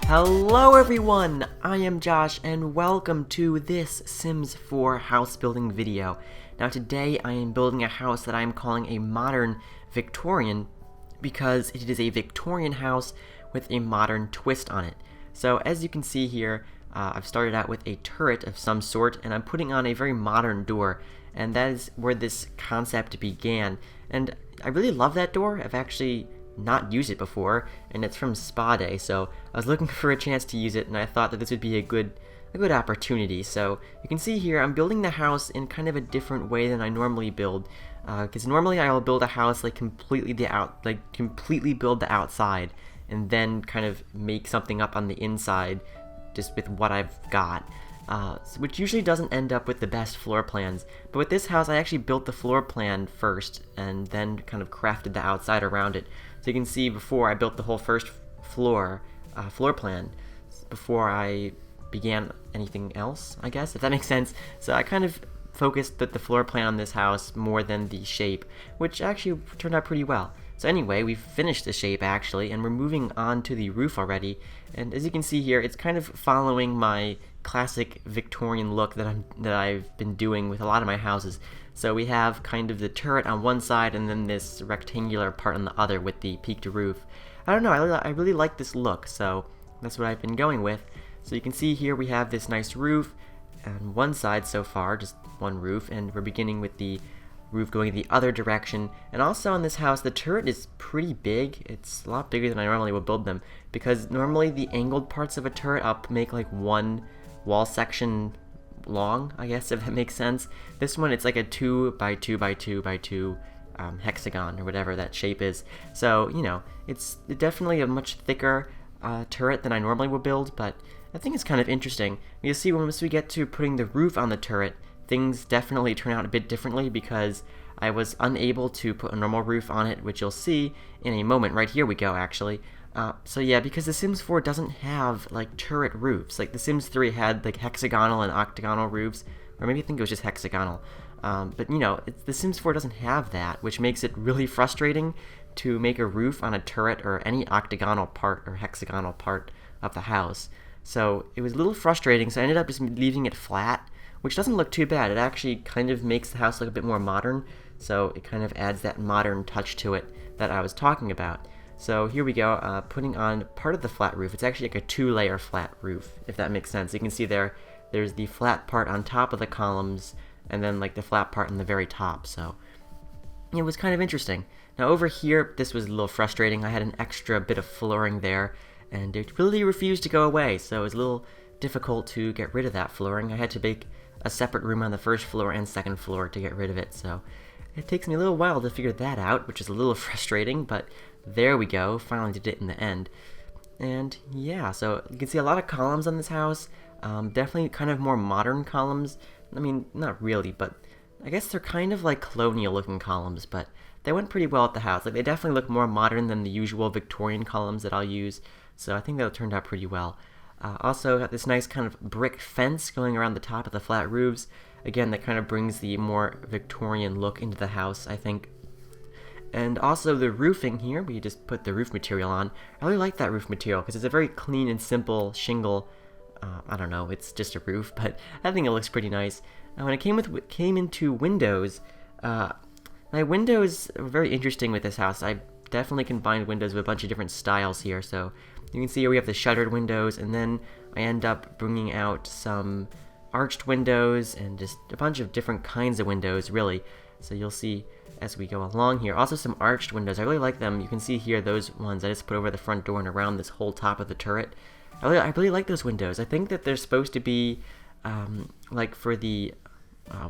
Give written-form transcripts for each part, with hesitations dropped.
Hello everyone, I am Josh and welcome to this Sims 4 house building video. Now today I am building a house that I am calling a modern Victorian because it is a Victorian house with a modern twist on it. So as you can see here, I've started out with a turret of some sort and I'm putting on a very modern door, and that is where this concept began. And I really love that door. I've actually not used it before, and it's from Spa Day, so I was looking for a chance to use it, and I thought that this would be a good opportunity. So you can see here I'm building the house in kind of a different way than I normally build, because normally I'll build a house like completely build the outside and then kind of make something up on the inside just with what I've got. Which usually doesn't end up with the best floor plans. But with this house, I actually built the floor plan first and then kind of crafted the outside around it. So you can see before I built the whole first floor plan before I began anything else, I guess, if that makes sense. So I kind of focused the floor plan on this house more than the shape, which actually turned out pretty well. So anyway, we've finished the shape actually, and we're moving on to the roof already. And as you can see here, it's kind of following my classic Victorian look that I've been doing with a lot of my houses. So we have kind of the turret on one side and then this rectangular part on the other with the peaked roof. I don't know, I really like this look, so that's what I've been going with. So you can see here we have this nice roof on one side so far, just one roof, and we're beginning with the roof going the other direction. And also on this house, the turret is pretty big. It's a lot bigger than I normally would build them, because normally the angled parts of a turret I'll make like one wall section long, I guess, if that makes sense. This one, it's like a 2 by 2 by 2 by 2 hexagon or whatever that shape is. So, you know, it's definitely a much thicker turret than I normally would build, but I think it's kind of interesting. You'll see once we get to putting the roof on the turret, things definitely turn out a bit differently because I was unable to put a normal roof on it, which you'll see in a moment. Right here we go, actually. So yeah, because The Sims 4 doesn't have like turret roofs. Like The Sims 3 had like hexagonal and octagonal roofs, or maybe I think it was just hexagonal. But you know, The Sims 4 doesn't have that, which makes it really frustrating to make a roof on a turret or any octagonal part or hexagonal part of the house. So it was a little frustrating, so I ended up just leaving it flat, which doesn't look too bad. It actually kind of makes the house look a bit more modern, so it kind of adds that modern touch to it that I was talking about. So here we go, putting on part of the flat roof. It's actually like a 2-layer flat roof, if that makes sense. You can see there's the flat part on top of the columns, and then like the flat part on the very top, so it was kind of interesting. Now over here, this was a little frustrating. I had an extra bit of flooring there, and it really refused to go away, so it was a little difficult to get rid of that flooring. I had to make a separate room on the first floor and second floor to get rid of it, so it takes me a little while to figure that out, which is a little frustrating, but there we go, finally did it in the end. And yeah, so you can see a lot of columns on this house, definitely kind of more modern columns. I mean, not really, but I guess they're kind of like colonial looking columns, but they went pretty well at the house. Like, they definitely look more modern than the usual Victorian columns that I'll use, so I think that turned out pretty well. Also got this nice kind of brick fence going around the top of the flat roofs. Again, that kind of brings the more Victorian look into the house, I think. And also the roofing here, we just put the roof material on. I really like that roof material because it's a very clean and simple shingle. I don't know, it's just a roof, but I think it looks pretty nice. Now when it came into windows, my windows are very interesting with this house. I definitely combined windows with a bunch of different styles here, so you can see here we have the shuttered windows, and then I end up bringing out some arched windows and just a bunch of different kinds of windows, really. So you'll see as we go along here. Also some arched windows. I really like them. You can see here those ones I just put over the front door and around this whole top of the turret. I really like those windows. I think that they're supposed to be like for the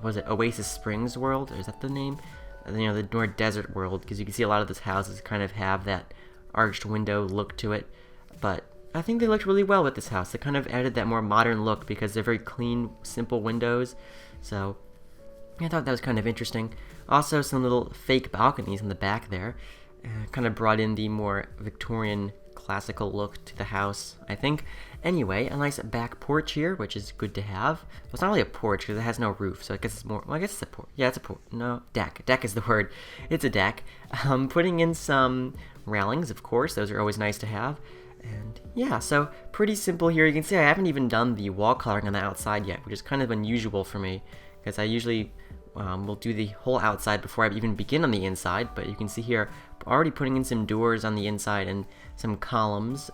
was it Oasis Springs world? Or is that the name? You know, the more desert world, because you can see a lot of these houses kind of have that arched window look to it. But I think they looked really well with this house. They kind of added that more modern look because they're very clean, simple windows. So I thought that was kind of interesting. Also, some little fake balconies in the back there. Kind of brought in the more Victorian classical look to the house, I think. Anyway, a nice back porch here, which is good to have. Well, it's not really a porch because it has no roof, so I guess it's more, well, I guess it's a porch. Yeah, it's a porch. No, deck. Deck is the word. It's a deck. Putting in some railings, of course. Those are always nice to have. And yeah, so pretty simple here. You can see I haven't even done the wall coloring on the outside yet, which is kind of unusual for me, because I usually will do the whole outside before I even begin on the inside. But you can see here, already putting in some doors on the inside and some columns.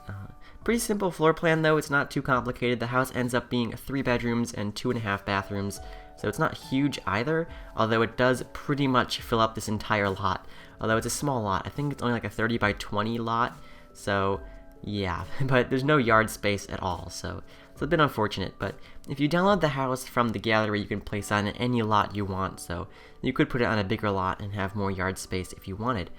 Pretty simple floor plan though, it's not too complicated. The house ends up being 3 bedrooms and 2.5 bathrooms, so it's not huge either, although it does pretty much fill up this entire lot. Although it's a small lot, I think it's only like a 30 by 20 lot, so yeah, but there's no yard space at all, so it's a bit unfortunate. But if you download the house from the gallery, you can place on any lot you want, so you could put it on a bigger lot and have more yard space if you wanted.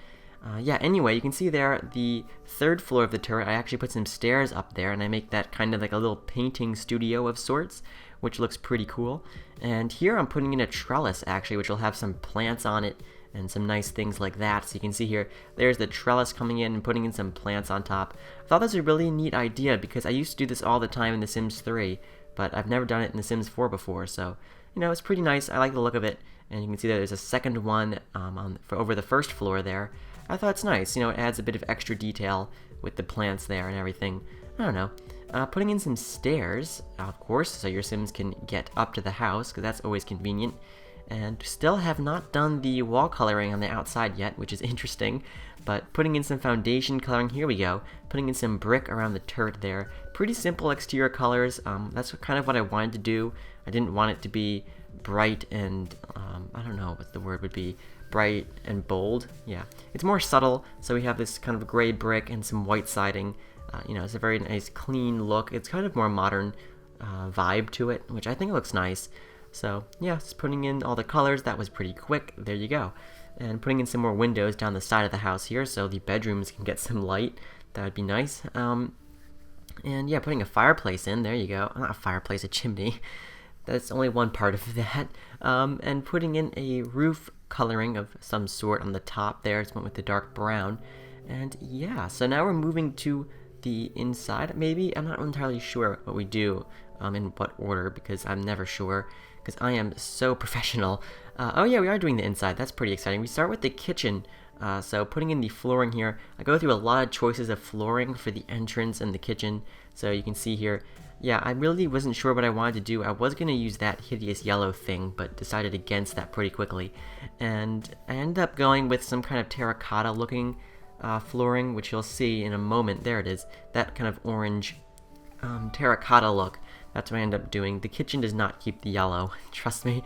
Yeah, anyway, you can see there, the 3rd floor of the turret, I actually put some stairs up there, and I make that kind of like a little painting studio of sorts, which looks pretty cool. And here I'm putting in a trellis, actually, which will have some plants on it, and some nice things like that. So you can see here, there's the trellis coming in and putting in some plants on top. I thought this was a really neat idea, because I used to do this all the time in The Sims 3, but I've never done it in The Sims 4 before, so, you know, it's pretty nice. I like the look of it, and you can see that there's a second one over the 1st floor there. I thought it's nice, you know, it adds a bit of extra detail with the plants there and everything. I don't know. Putting in some stairs, of course, so your Sims can get up to the house, because that's always convenient. And still have not done the wall coloring on the outside yet, which is interesting. But putting in some foundation coloring, here we go. Putting in some brick around the turret there. Pretty simple exterior colors. That's kind of what I wanted to do. I didn't want it to be bright and, I don't know what the word would be. Bright and bold. Yeah, it's more subtle, so we have this kind of gray brick and some white siding. You know, it's a very nice clean look. It's kind of more modern vibe to it, which I think looks nice. So yeah, just putting in all the colors. That was pretty quick. There you go. And putting in some more windows down the side of the house here, so the bedrooms can get some light. That would be nice. And yeah, putting a fireplace in. There you go. Not a fireplace, a chimney. That's only one part of that. And putting in a roof coloring of some sort on the top there. It's went with the dark brown. And yeah, so now we're moving to the inside. Maybe, I'm not entirely sure what we do in what order, because I'm never sure, because I am so professional. Oh yeah, we are doing the inside. That's pretty exciting. We start with the kitchen. So putting in the flooring here, I go through a lot of choices of flooring for the entrance and the kitchen. So you can see here, yeah, I really wasn't sure what I wanted to do. I was going to use that hideous yellow thing, but decided against that pretty quickly. And I ended up going with some kind of terracotta looking flooring, which you'll see in a moment. There it is, that kind of orange terracotta look. That's what I end up doing. The kitchen does not keep the yellow, trust me.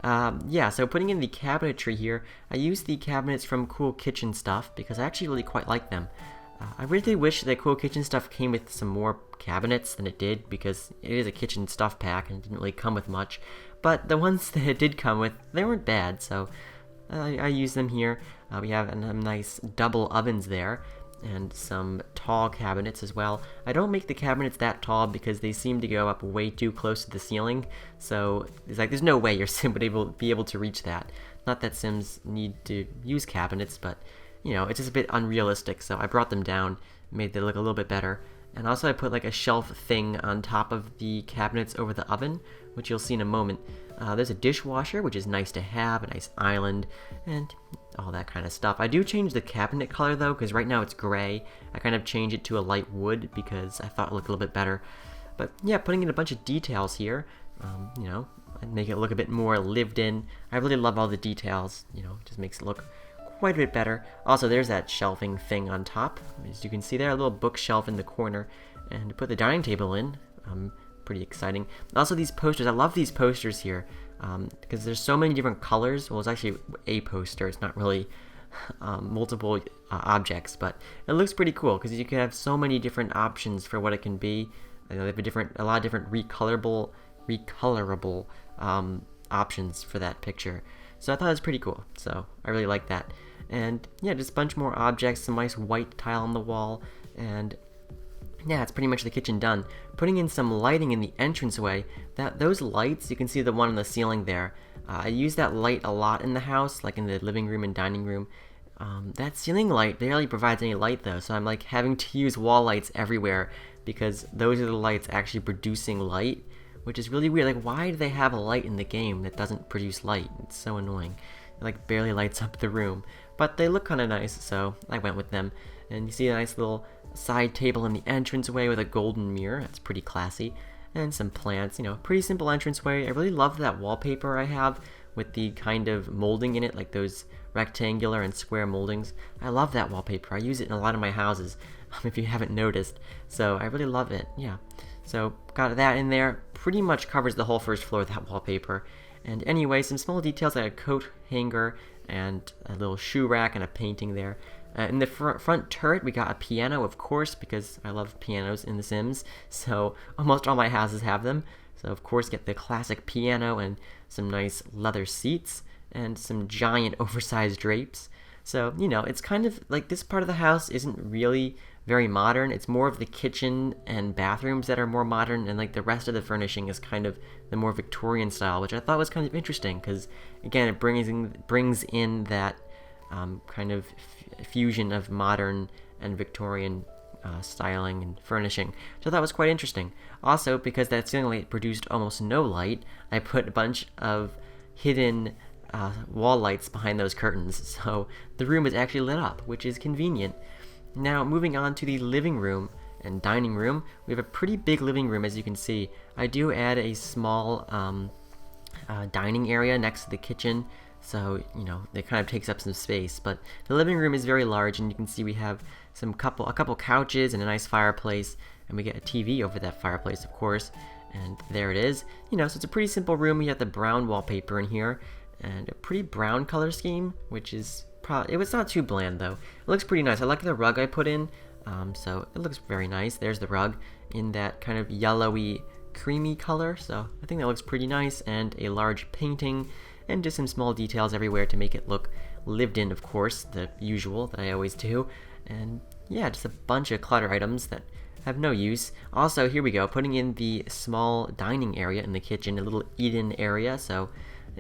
Yeah, so putting in the cabinetry here, I used the cabinets from Cool Kitchen Stuff because I actually really quite like them. I really wish that Cool Kitchen Stuff came with some more cabinets than it did, because it is a kitchen stuff pack and it didn't really come with much. But the ones that it did come with, they weren't bad, so I used them here. We have some nice double ovens there, and some tall cabinets as well. I don't make the cabinets that tall because they seem to go up way too close to the ceiling, so it's like there's no way your Sim would be able to reach that. Not that Sims need to use cabinets, but you know, it's just a bit unrealistic, so I brought them down, made them look a little bit better. And also I put like a shelf thing on top of the cabinets over the oven, which you'll see in a moment. There's a dishwasher, which is nice to have, a nice island, and all that kind of stuff. I do change the cabinet color though, because right now it's gray. I kind of change it to a light wood because I thought it looked a little bit better. But yeah, putting in a bunch of details here, you know, and make it look a bit more lived in. I really love all the details, you know, just makes it look quite a bit better. Also, there's that shelving thing on top. As you can see there, a little bookshelf in the corner. And to put the dining table in, pretty exciting. Also, these posters, I love these posters here, because there's so many different colors. Well, it's actually a poster, it's not really multiple objects, but it looks pretty cool, because you can have so many different options for what it can be. You know, they have a lot of different recolorable options for that picture. So I thought it was pretty cool, so I really like that. And yeah, just a bunch more objects, some nice white tile on the wall, and yeah, it's pretty much the kitchen done. Putting in some lighting in the entranceway. Those lights, you can see the one on the ceiling there. I use that light a lot in the house, like in the living room and dining room. That ceiling light barely provides any light though, so I'm like having to use wall lights everywhere, because those are the lights actually producing light, which is really weird. Like, why do they have a light in the game that doesn't produce light? It's so annoying. It like barely lights up the room, but they look kind of nice, so I went with them. And you see a nice little side table in the entranceway with a golden mirror. That's pretty classy. And some plants, pretty simple entranceway. I really love that wallpaper I have with the kind of molding in it, like those rectangular and square moldings. I love that wallpaper. I use it in a lot of my houses, if you haven't noticed. So I really love it, yeah. So got that in there. Pretty much covers the whole first floor of that wallpaper. And anyway, some small details like a coat hanger and a little shoe rack and a painting there. In the front turret, we got a piano, of course, because I love pianos in The Sims, so almost all my houses have them. So, of course, get the classic piano and some nice leather seats and some giant oversized drapes. So, it's kind of like this part of the house isn't really very modern. It's more of the kitchen and bathrooms that are more modern, and like the rest of the furnishing is kind of the more Victorian style, which I thought was kind of interesting because, again, it brings in that kind of fusion of modern and Victorian styling and furnishing. So that was quite interesting. Also, because that ceiling light produced almost no light, I put a bunch of hidden wall lights behind those curtains, so the room is actually lit up, which is convenient. Now, moving on to the living room and dining room, we have a pretty big living room, as you can see. I do add a small dining area next to the kitchen, so, it kind of takes up some space, but the living room is very large, and you can see we have a couple couches and a nice fireplace, and we get a TV over that fireplace, of course, and there it is. So it's a pretty simple room. We have the brown wallpaper in here, and a pretty brown color scheme, which is it's not too bland, though. It looks pretty nice. I like the rug I put in, so it looks very nice. There's the rug in that kind of yellowy, creamy color, so I think that looks pretty nice, and a large painting, and just some small details everywhere to make it look lived in, of course, the usual that I always do. And yeah, just a bunch of clutter items that have no use. Also, here we go, putting in the small dining area in the kitchen, a little eat-in area. So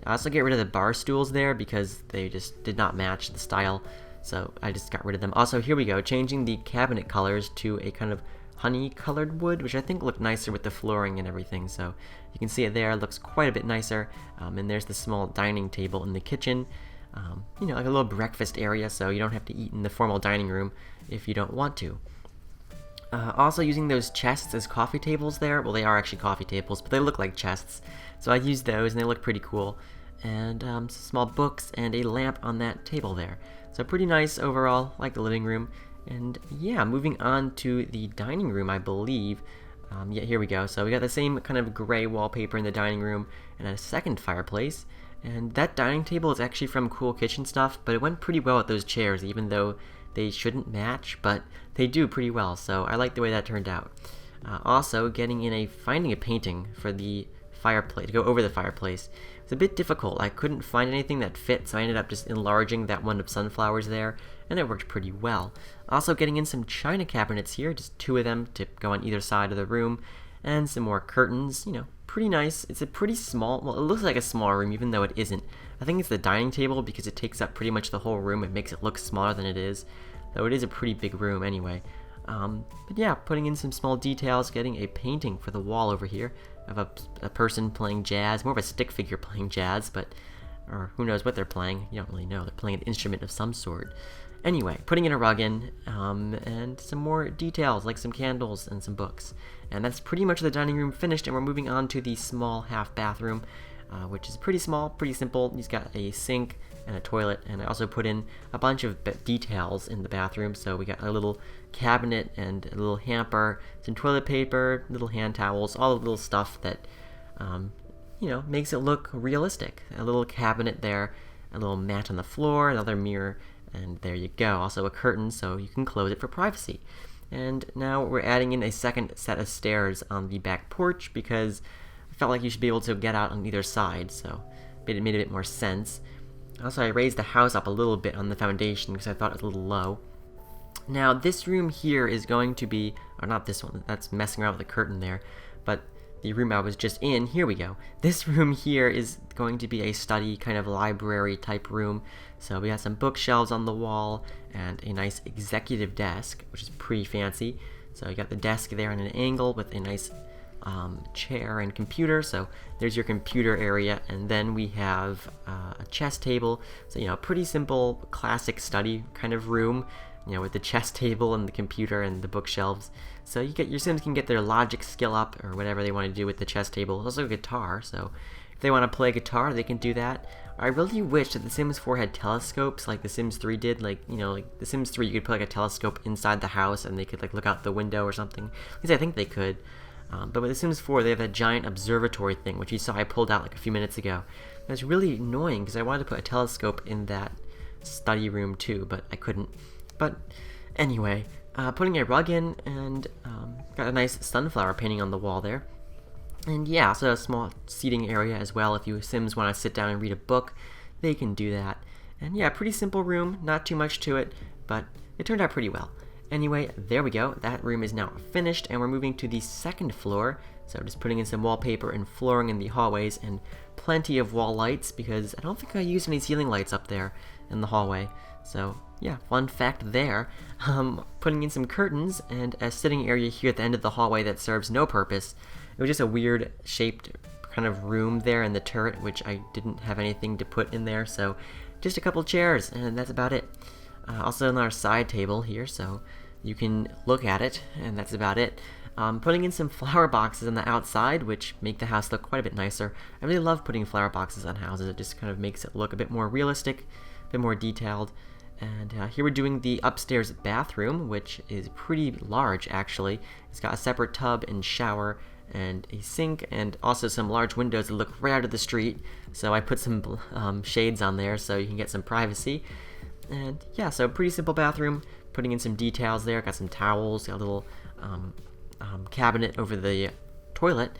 I also get rid of the bar stools there because they just did not match the style, so I just got rid of them. Also, here we go, changing the cabinet colors to a kind of honey colored wood, which I think looked nicer with the flooring and everything. So you can see it there, it looks quite a bit nicer. And there's the small dining table in the kitchen, like a little breakfast area, so you don't have to eat in the formal dining room if you don't want to. Also using those chests as coffee tables there. Well, they are actually coffee tables, but they look like chests, so I used those and they look pretty cool. And some small books and a lamp on that table there. So pretty nice overall, like the living room. And yeah, moving on to the dining room, I believe. Yeah, here we go. So we got the same kind of gray wallpaper in the dining room and a second fireplace. And that dining table is actually from Cool Kitchen Stuff, but it went pretty well with those chairs, even though they shouldn't match, but they do pretty well, so I like the way that turned out. Also, finding a painting for the fireplace, to go over the fireplace. It's a bit difficult. I couldn't find anything that fit, so I ended up just enlarging that one of sunflowers there, and it worked pretty well. Also getting in some china cabinets here, just 2 of them to go on either side of the room, and some more curtains, pretty nice. It's a pretty small, well, it looks like a small room even though it isn't. I think it's the dining table because it takes up pretty much the whole room. It makes it look smaller than it is, though it is a pretty big room anyway. But yeah, putting in some small details, getting a painting for the wall over here of a person playing jazz, more of a stick figure playing jazz, or who knows what they're playing. You don't really know. They're playing an instrument of some sort. Anyway, putting in a rug in, and some more details like some candles and some books. And that's pretty much the dining room finished, and we're moving on to the small half bathroom, which is pretty small, pretty simple. He's got a sink and a toilet, and I also put in a bunch of details in the bathroom. So we got a little cabinet and a little hamper, some toilet paper, little hand towels, all the little stuff that, makes it look realistic. A little cabinet there, a little mat on the floor, another mirror, and there you go. Also a curtain so you can close it for privacy. And now we're adding in a second set of stairs on the back porch because I felt like you should be able to get out on either side, so it made a bit more sense. Also, I raised the house up a little bit on the foundation because I thought it was a little low. Now, this room here is going to be, or not this one, that's messing around with the curtain there, but the room I was just in, here we go. This room here is going to be a study kind of library type room. So we got some bookshelves on the wall and a nice executive desk, which is pretty fancy. So you got the desk there at an angle with a nice chair and computer. So there's your computer area, and then we have a chess table. So pretty simple classic study kind of room. with the chess table and the computer and the bookshelves. So your Sims can get their logic skill up or whatever they want to do with the chess table. There's also a guitar, so if they want to play guitar, they can do that. I really wish that The Sims 4 had telescopes like The Sims 3 did. Like The Sims 3, you could put like a telescope inside the house and they could like look out the window or something. At least I think they could. But with The Sims 4, they have that giant observatory thing, which you saw I pulled out like a few minutes ago. And it's really annoying because I wanted to put a telescope in that study room too, but I couldn't. But anyway, putting a rug in and got a nice sunflower painting on the wall there. And yeah, so a small seating area as well. If you Sims want to sit down and read a book, they can do that. And yeah, pretty simple room, not too much to it, but it turned out pretty well. Anyway, there we go. That room is now finished, and we're moving to the second floor. So just putting in some wallpaper and flooring in the hallways, and plenty of wall lights, because I don't think I used any ceiling lights up there in the hallway. So yeah, fun fact there. Putting in some curtains, and a sitting area here at the end of the hallway that serves no purpose. It was just a weird shaped kind of room there in the turret, which I didn't have anything to put in there, so just a couple chairs, and that's about it. Also another side table here, so you can look at it, and that's about it. Putting in some flower boxes on the outside, which make the house look quite a bit nicer. I really love putting flower boxes on houses. It just kind of makes it look a bit more realistic, a bit more detailed. And here we're doing the upstairs bathroom, which is pretty large actually. It's got a separate tub and shower and a sink, and also some large windows that look right out of the street. So I put some shades on there so you can get some privacy. And yeah, so pretty simple bathroom. Putting in some details there. Got some towels, got a little cabinet over the toilet.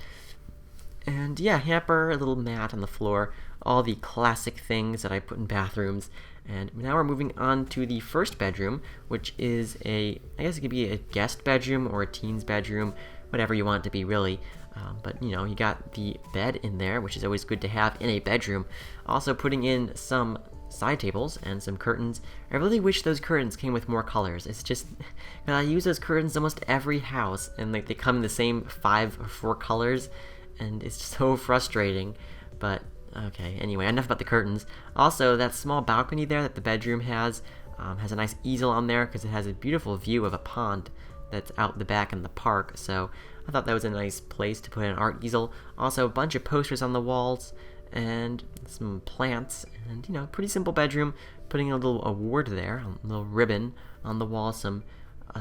And yeah, hamper, a little mat on the floor. All the classic things that I put in bathrooms. And now we're moving on to the first bedroom, which is I guess it could be a guest bedroom or a teen's bedroom, whatever you want it to be really. But you got the bed in there, which is always good to have in a bedroom. Also putting in some side tables and some curtains. I really wish those curtains came with more colors. It's just, I use those curtains almost every house, and like they come in the same 5 or 4 colors, and it's so frustrating. But okay, anyway, enough about the curtains. Also, that small balcony there that the bedroom has a nice easel on there because it has a beautiful view of a pond that's out the back in the park. So I thought that was a nice place to put an art easel. Also, a bunch of posters on the walls and some plants, and pretty simple bedroom. Putting a little award there, a little ribbon on the wall, some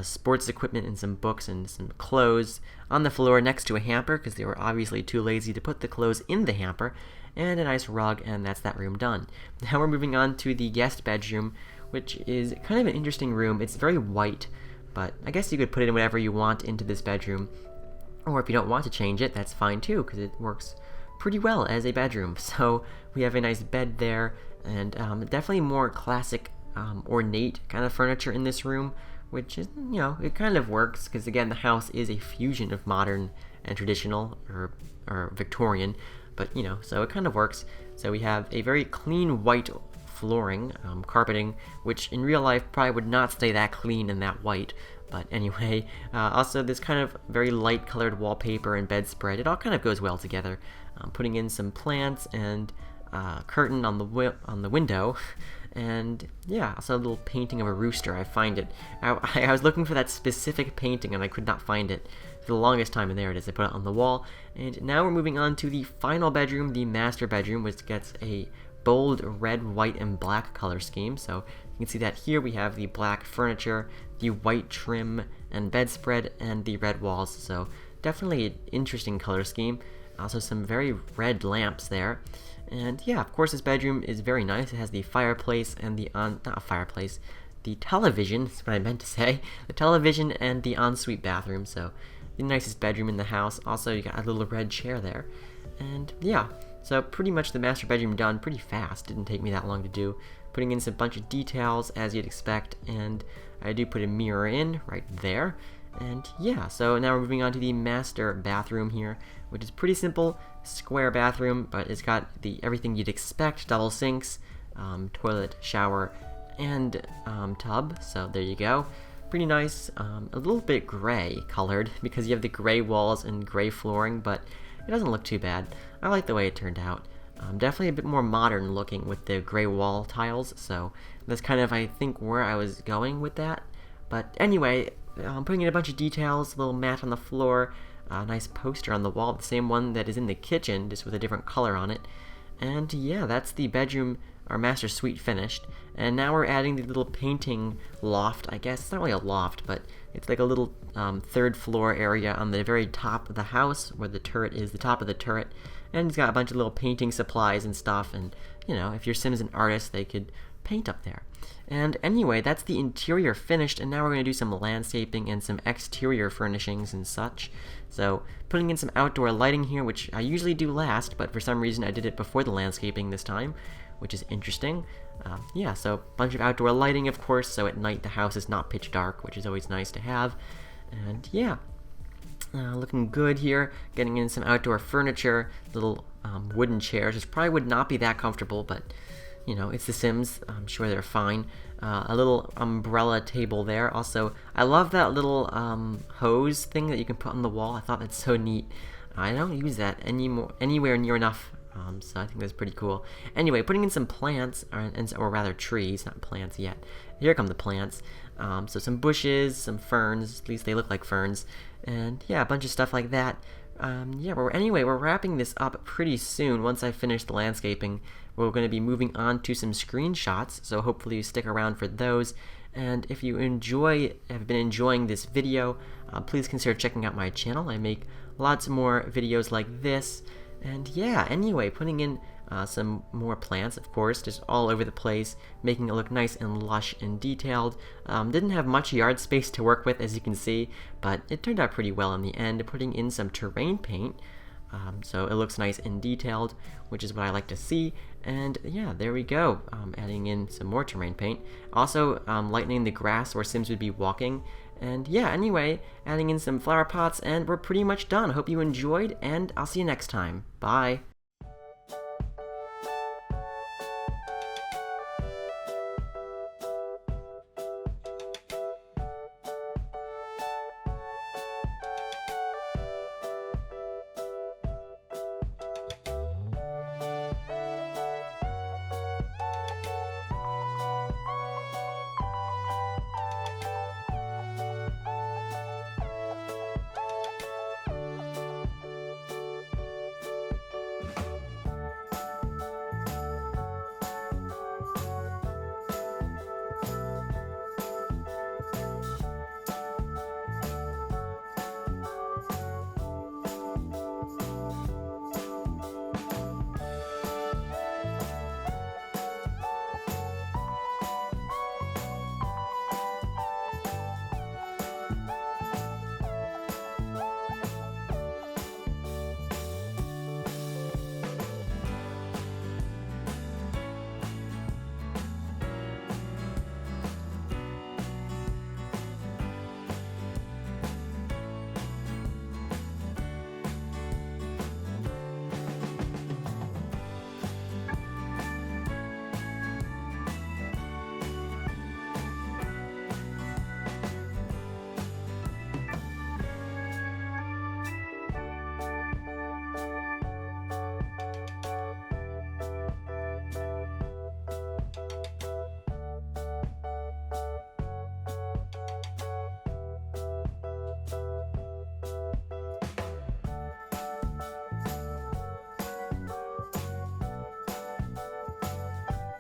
sports equipment and some books and some clothes on the floor next to a hamper because they were obviously too lazy to put the clothes in the hamper, and a nice rug, and that's that room done. Now we're moving on to the guest bedroom, which is kind of an interesting room. It's very white, but I guess you could put in whatever you want into this bedroom, or if you don't want to change it, that's fine too, because it works pretty well as a bedroom. So we have a nice bed there, and definitely more classic, ornate kind of furniture in this room, which is, it kind of works, because again, the house is a fusion of modern and traditional, or Victorian, but so it kind of works. So we have a very clean white flooring, carpeting, which in real life probably would not stay that clean and that white. But anyway, also this kind of very light colored wallpaper and bedspread, it all kind of goes well together. Putting in some plants and curtain on the window, and yeah, also a little painting of a rooster. I was looking for that specific painting and I could not find it for the longest time, and there it is. I put it on the wall. And now we're moving on to the final bedroom, the master bedroom, which gets a bold red, white, and black color scheme. So you can see that here we have the black furniture, the white trim and bedspread, and the red walls. So definitely an interesting color scheme. Also some very red lamps there. And yeah, of course this bedroom is very nice. It has the fireplace and the television, is what I meant to say. The television and the ensuite bathroom, so the nicest bedroom in the house. Also, you got a little red chair there. And yeah, so pretty much the master bedroom done pretty fast. Didn't take me that long to do. Putting in some bunch of details as you'd expect, and I do put a mirror in right there. And yeah, so now we're moving on to the master bathroom here, which is pretty simple, square bathroom, but it's got everything you'd expect: double sinks, toilet, shower, and tub. So there you go. Pretty nice. A little bit gray colored because you have the gray walls and gray flooring, but it doesn't look too bad. I like the way it turned out. Definitely a bit more modern looking with the gray wall tiles, so that's kind of, I think, where I was going with that. But anyway, I'm putting in a bunch of details, a little mat on the floor, a nice poster on the wall, the same one that is in the kitchen, just with a different color on it. And yeah, that's the bedroom, our master suite, finished. And now we're adding the little painting loft, I guess. It's not really a loft, but it's like a little third floor area on the very top of the house, where the turret is, the top of the turret. And it's got a bunch of little painting supplies and stuff, and, you know, if your Sim's an artist, they could paint up there. And anyway, that's the interior finished, and now we're going to do some landscaping and some exterior furnishings and such. So, putting in some outdoor lighting here, which I usually do last, but for some reason I did it before the landscaping this time, which is interesting. Yeah, so a bunch of outdoor lighting, of course, so at night the house is not pitch dark, which is always nice to have. And yeah, looking good here, getting in some outdoor furniture, little wooden chairs, which probably would not be that comfortable, but you know, it's The Sims. I'm sure they're fine. A little umbrella table there. Also, I love that little hose thing that you can put on the wall. I thought that's so neat. I don't use that anywhere near enough, so I think that's pretty cool. Anyway, putting in some plants, or rather trees, not plants yet. Here come the plants. So some bushes, some ferns. At least they look like ferns. And yeah, a bunch of stuff like that. Yeah, we're wrapping this up pretty soon. Once I finish the landscaping, we're going to be moving on to some screenshots, so hopefully you stick around for those. And if you have been enjoying this video, please consider checking out my channel. I make lots more videos like this. And yeah, anyway, putting in some more plants, of course, just all over the place, making it look nice and lush and detailed. Didn't have much yard space to work with, as you can see, but it turned out pretty well in the end. Putting in some terrain paint, so it looks nice and detailed, which is what I like to see. And yeah, there we go, adding in some more terrain paint. Also, lightening the grass where Sims would be walking. And yeah, anyway, adding in some flower pots, and we're pretty much done. Hope you enjoyed, and I'll see you next time. Bye!